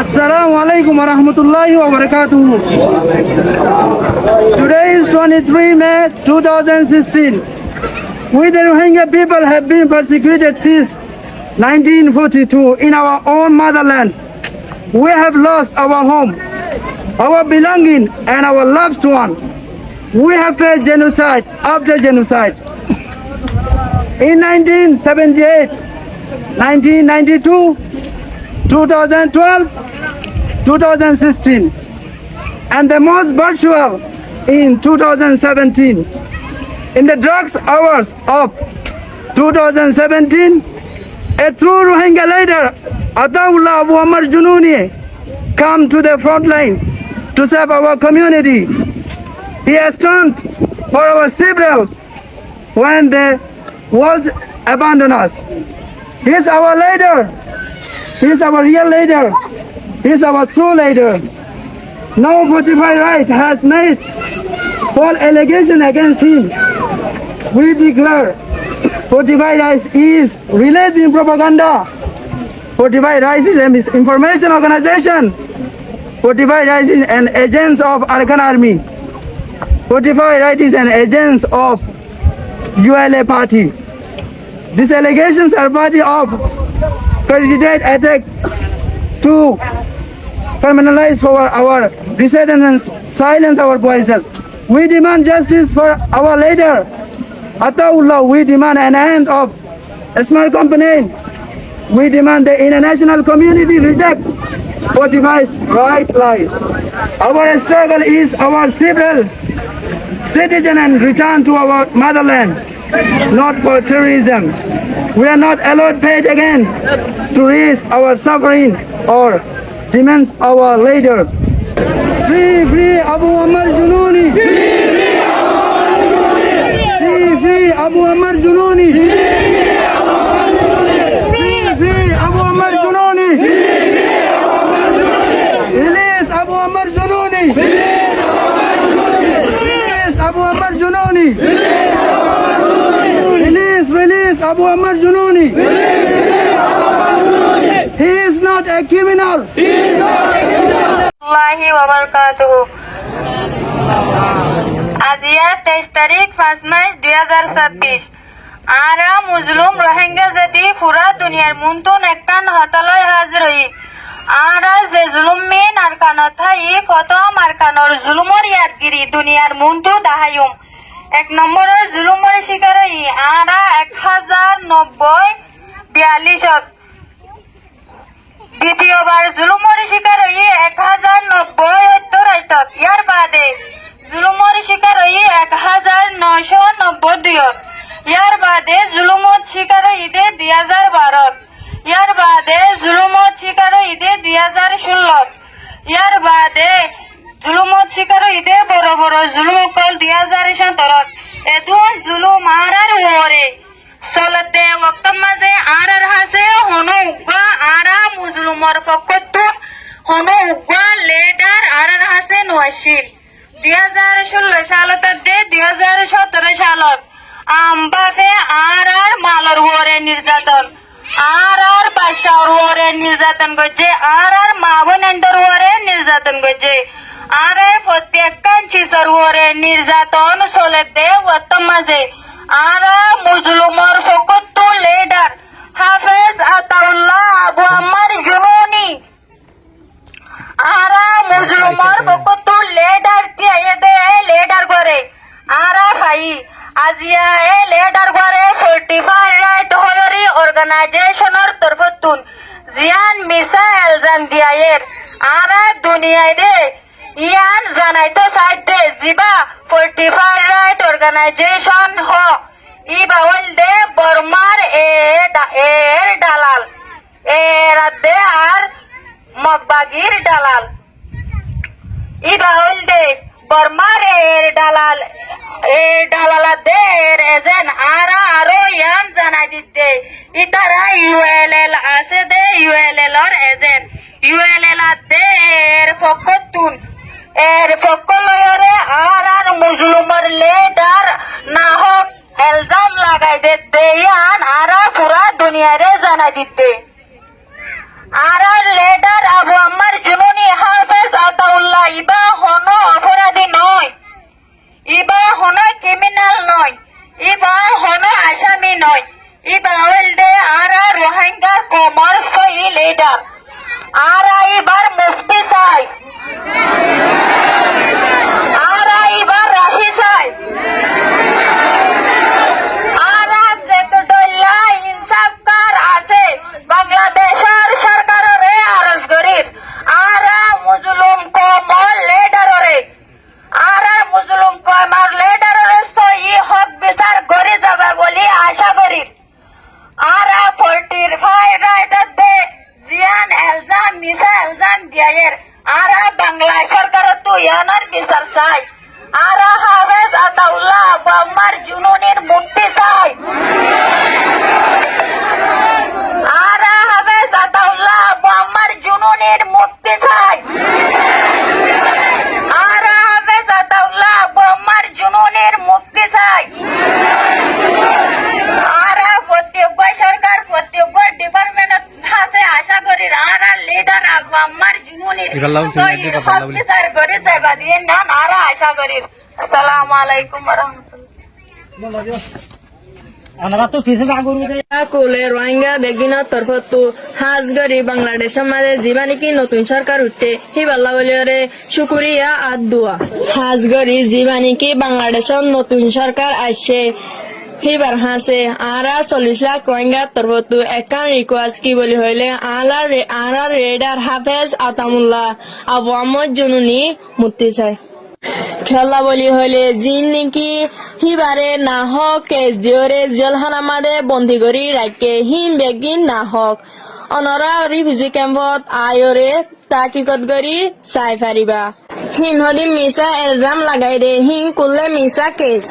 Assalamu alaikum wa rahmatullahi wa barakatuh. Today is 23 May 2016. We the Rohingya people have been persecuted since 1942 in our own motherland. We have lost our home, our belonging and our loved one. We have faced genocide after genocide. In 1978, 1992, 2012, 2016, and the most virtual in 2017. In the drugs hours of 2017, a true Rohingya leader, Ataullah Abu Ammar Jununi, come to the front line to serve our community. He has turned for our civils when the world abandoned us. He is our leader. He is our real leader. He is our true leader. No 45 right has made false allegation against him. We declare 45 rights is releasing propaganda. 45 rights is a misinformation organization. 45 rights is an agent of Arkan Army. 45 rights is an agent of ULA party. These allegations are part of coordinated attack to criminalize for our dissidents, silence our voices. We demand justice for our leader, Ataullah. We demand an end of smart company. We demand the international community reject 45's right lies. Our struggle is our civil citizen and return to our motherland, not for terrorism. We are not allowed paid again to risk our suffering or demands our leaders. Free, free Abu Ammar Jununi. Free, free Abu Ammar Jununi. Free, free Abu Ammar Jununi. Release Abu Ammar Jununi. Release Abu Ammar Jununi. Release Abu Ammar Jununi. He is not a criminal. Allahi wa barakatuh. আজিয়া 23 তারিখ 5 March 2026 আরা মুজলুম রোহিঙ্গা জাতি পুরা দুনিয়ার মুনতুন একখান হতালয় হাজির হই আরা যে জুলুম main আর কানথাই প্রথম আর কানর জুলুমর ইয়াদগিরি দুনিয়ার মুনতু দাহায়ুম এক নম্বরের জুলুমর শিকার হই আরা 1090-42 দ্বিতীয়বার জুলুমর শিকার হই 1090-78 ইয়ার বাদে জুলুমর শিকার হই 1992 ইয়ার বাদে জুলুমত শিকার হইতে 2012 ইয়ার বাদে জুলুমত শিকার হইতে 2016 ইয়ার বাদে জুলুমত শিকার হইতে বড় বড় জুলুম কল 2017 এদুন জুলুম আরার ওরে চলতে ওক্ত মাঝে আরার হাসে হনো উগা আরা মুজলুমর পক্ষতু হনো উগা লেডার আরার হাসে নওয়াশিল 2016 সালত দে 2017 সালত আমবাফে আরার মালর ওরে নির্যাতন আরার বাসার ওরে নির্যাতন করছে আরার মাবনন্দর ওরে নির্যাতন করছে আরার প্রত্যেকখান চিসর ওরে নির্যাতন চলতে ওক্ত মাঝে আরা মুজলুমর ফকতু লিডার হাফেজ আতাউল্লাহ আবু আম্মার জুনুনি আরা মুজলুমর ফকতু লিডার দিয়ে দে লিডার করে আরা ভাই আজিয়া এ লিডার করে 45 রাইট হয়রি অর্গানাইজেশনের তরফতুন জিয়ান মিসা এলজাম দিয়ায়ের আরা দুনিয়ায় রে ইয়ান জানাইতো সাইতে জিবা 45 রাইট অর্গানাইজেশন হ ই বাউল দে বর্মার এর দালাল এর দে আর মগবাগির দালাল ই বাউল দে বর্মার এর দালাল দে এর এজেন আরা আরো ইয়ান জানাই দিতে ইতারা ইউএলএল আছে দে ইউএলএল এর এজেন ইউএলএল দে এর ফকতুন এর ফকলয়রে আর মুজলুমর লেডার না হোক এলজাম লাগাই দে দেয়ান আরা পুরা দুনিয়ারে জানাই দিতে আরা লেডার আবু আম্মার জান দিয়ায়ের আরা বাংলা সরকার তো ইয়ানার বিচার চাই আরা হাফেজ আতাউল্লাহ আবু আম্মার জুনুনের মুক্তি চাই আরা হাফেজ আতাউল্লাহ আবু আম্মার জুনুনের মুক্তি চাই আরা হাফেজ আতাউল্লাহ আবু আম্মার জুনুনের মুক্তি চাই আরা প্রত্যেক সরকার প্রত্যেক ডিপার্টমেন্ট আছে আশা করি আরা লিডার আবু আম্মার জুনুনের বিচার করে সেবা দিয়ে না আরা আশা করি আসসালামু আলাইকুম ওয়া রাহমাতুল্লাহ কোলে রোহিঙ্গা বেগিনের তরফতো হাজগরি বাংলাদেশের মাঝে জীবানিকি নতুন সরকার উঠতে হিবাল্লা বলিয়রে শুকুরিয়া আর দোয়া হাজগরি জীবানিকি বাংলাদেশের নতুন সরকার আসছে হিবার হাসে আরা 40 লাখ রোহিঙ্গা তরফতো একান রিকোয়েস্ট কি বলি হইলে আলা রেডার হাফেজ আতামুল্লাহ আবু আহমদ জুনুনি মুক্তি চাই খেলা বলি হইলে জিন নাকি হিবারে না হক কেস দিওরে জেলখানা মাদে বন্দী করি রাখে হিন বেগিন না হক অনরা রিফিউজি ক্যাম্পত আয়রে তাকিকত করি চাই ফারিবা হিন হদি মিসা এলজাম লাগাই দে হিন কুললে মিসা কেস